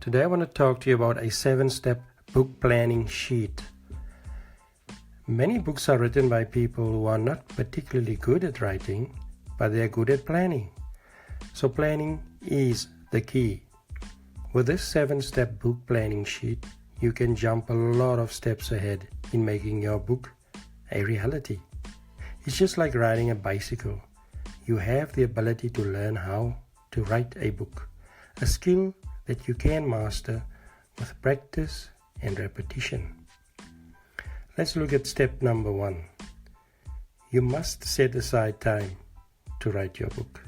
Today I want to talk to you about a 7-step book planning sheet. Many books are written by people who are not particularly good at writing, but they are good at planning. So planning is the key. With this 7-step book planning sheet, you can jump a lot of steps ahead in making your book a reality. It's just like riding a bicycle. You have the ability to learn how to write a book, a skill that you can master with practice and repetition. Let's look at step number 1. You must set aside time to write your book.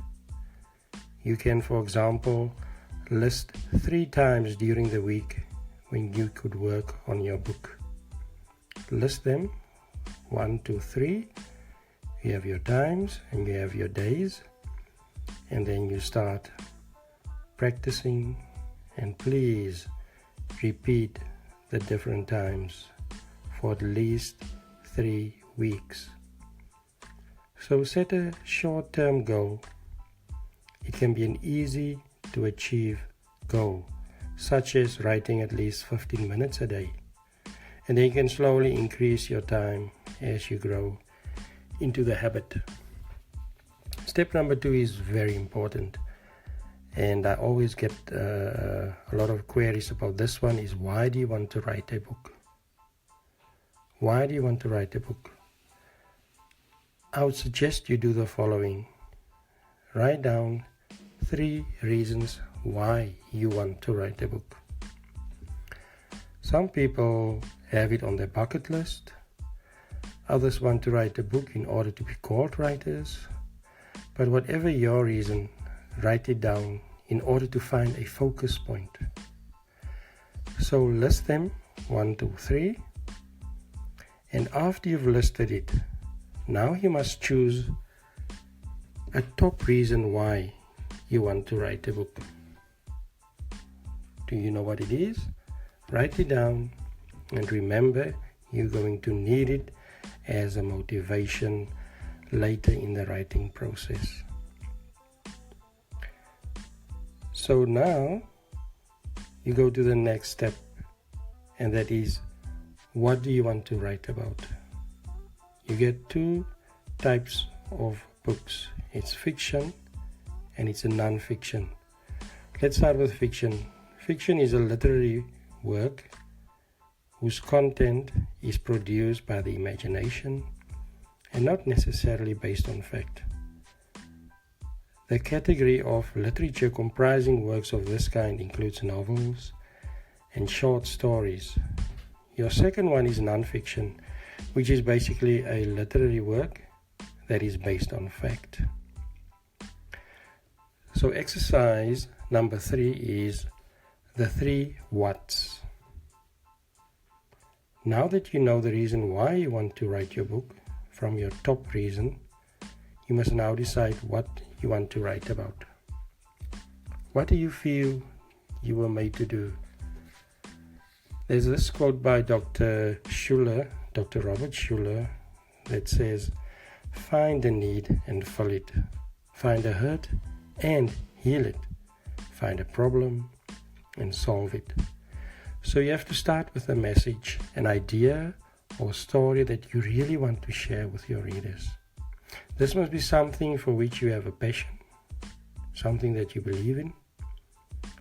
You can, for example, list 3 times during the week when you could work on your book. List them 1, 2, 3. You have your times and you have your days, and then you start practicing, and please repeat the different times for at least 3 weeks. So set a short-term goal. It can be an easy to achieve goal, such as writing at least 15 minutes a day. And then you can slowly increase your time as you grow into the habit. Step number 2 is very important. And I always get a lot of queries about this one is, why do you want to write a book? Why do you want to write a book? I would suggest you do the following. Write down 3 reasons why you want to write a book. Some people have it on their bucket list. Others want to write a book in order to be called writers. But whatever your reason, write it down in order to find a focus point. So list them 1, 2, 3. And after you've listed it, now you must choose a top reason why you want to write a book. Do you know what it is? Write it down, and remember, you're going to need it as a motivation later in the writing process. So now you go to the next step, and that is, what do you want to write about? You get 2 types of books. It's fiction and it's a non-fiction. Let's start with fiction. Fiction is a literary work whose content is produced by the imagination and not necessarily based on fact. The category of literature comprising works of this kind includes novels and short stories. Your second one is non-fiction, which is basically a literary work that is based on fact. So exercise number 3 is the 3 whats. Now that you know the reason why you want to write your book from your top reason, you must now decide what you want to write about. What do you feel you were made to do? There's this quote by Dr. Robert Schuller, that says, find a need and fill it. Find a hurt and heal it. Find a problem and solve it. So you have to start with a message, an idea or story that you really want to share with your readers. This must be something for which you have a passion, something that you believe in.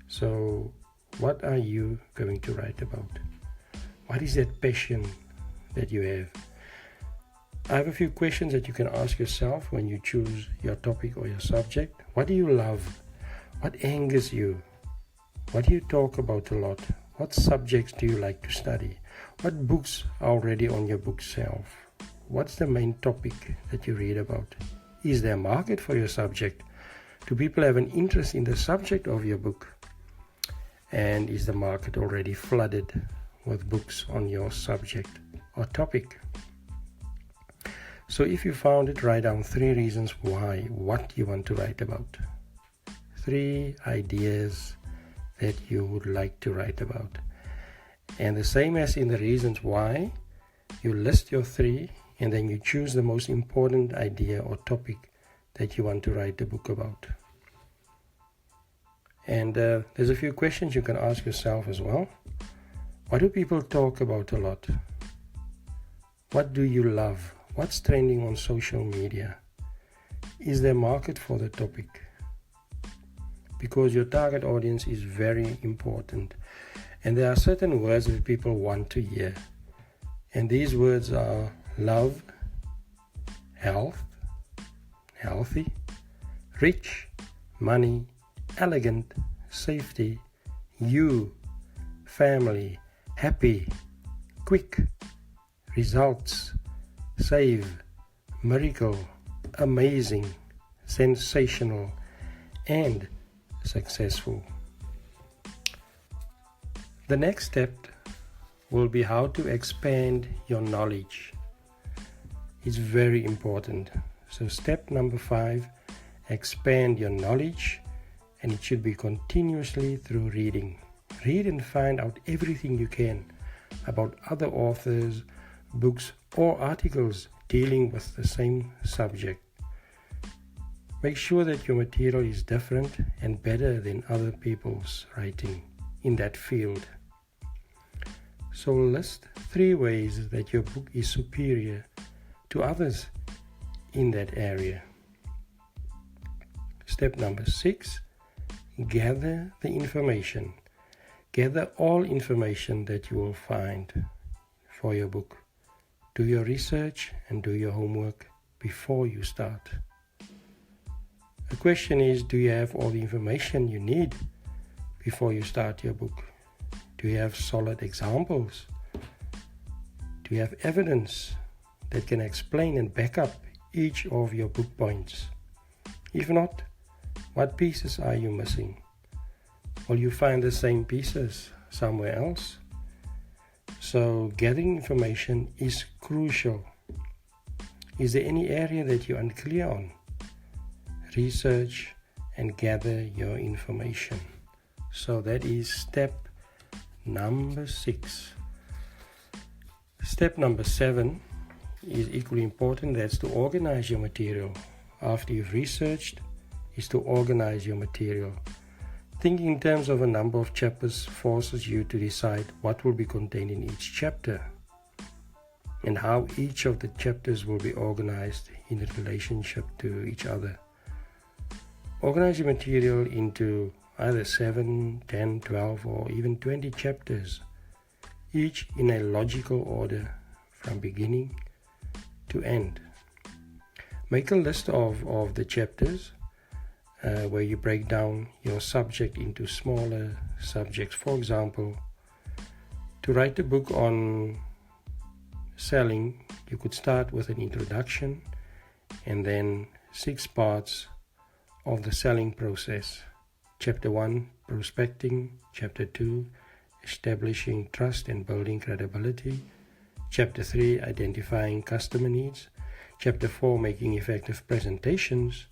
So what are you going to write about? What is that passion that you have? I have a few questions that you can ask yourself when you choose your topic or your subject. What do you love? What angers you? What do you talk about a lot? What subjects do you like to study? What books are already on your bookshelf? What's the main topic that you read about? Is there a market for your subject? Do people have an interest in the subject of your book? And is the market already flooded with books on your subject or topic? So if you found it, write down 3 reasons why, what you want to write about. 3 ideas that you would like to write about. And the same as in the reasons why, you list your 3 and then you choose the most important idea or topic that you want to write a book about. And there's a few questions you can ask yourself as well. What do people talk about a lot? What do you love? What's trending on social media? Is there a market for the topic? Because your target audience is very important. And there are certain words that people want to hear. And these words are love, health, healthy, rich, money, elegant, safety, you, family, happy, quick, results, save, miracle, amazing, sensational, and successful. The next step will be how to expand your knowledge. It's very important. So step number 5, expand your knowledge, and it should be continuously through reading. Read and find out everything you can about other authors, books, or articles dealing with the same subject. Make sure that your material is different and better than other people's writing in that field. So list 3 ways that your book is superior to others in that area. Step number 6, gather the information. Gather all information that you will find for your book. Do your research and do your homework before you start. The question is, do you have all the information you need before you start your book? Do you have solid examples? Do you have evidence that can explain and back up each of your book points? If not, what pieces are you missing? Will you find the same pieces somewhere else? So gathering information is crucial. Is there any area that you're unclear on? Research and gather your information. So that is step number 6. Step number 7 is equally important. That's to organize your material. After you've researched, is to organize your material. Thinking in terms of a number of chapters forces you to decide what will be contained in each chapter and how each of the chapters will be organized in relationship to each other. Organize your material into either 7, 10, 12 or even 20 chapters, each in a logical order from beginning to end. Make a list of the chapters where you break down your subject into smaller subjects. For example, to write a book on selling, you could start with an introduction and then 6 parts of the selling process. Chapter 1, prospecting. Chapter 2, establishing trust and building credibility. Chapter 3, identifying customer needs. Chapter 4, making effective presentations.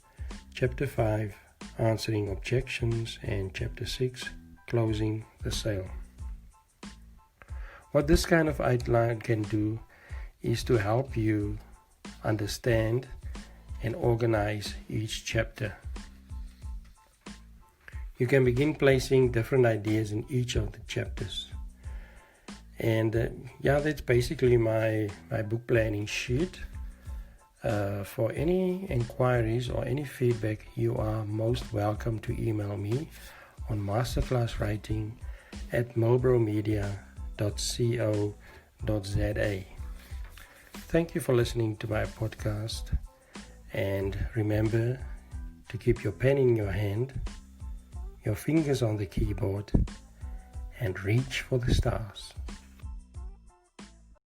Chapter 5, answering objections. And Chapter 6, closing the sale. What this kind of outline can do is to help you understand and organize each chapter. You can begin placing different ideas in each of the chapters. And that's basically my book planning sheet. For any inquiries or any feedback, you are most welcome to email me on masterclasswriting@milborrowmedia.co.za. Thank you for listening to my podcast, and remember to keep your pen in your hand, your fingers on the keyboard, and reach for the stars.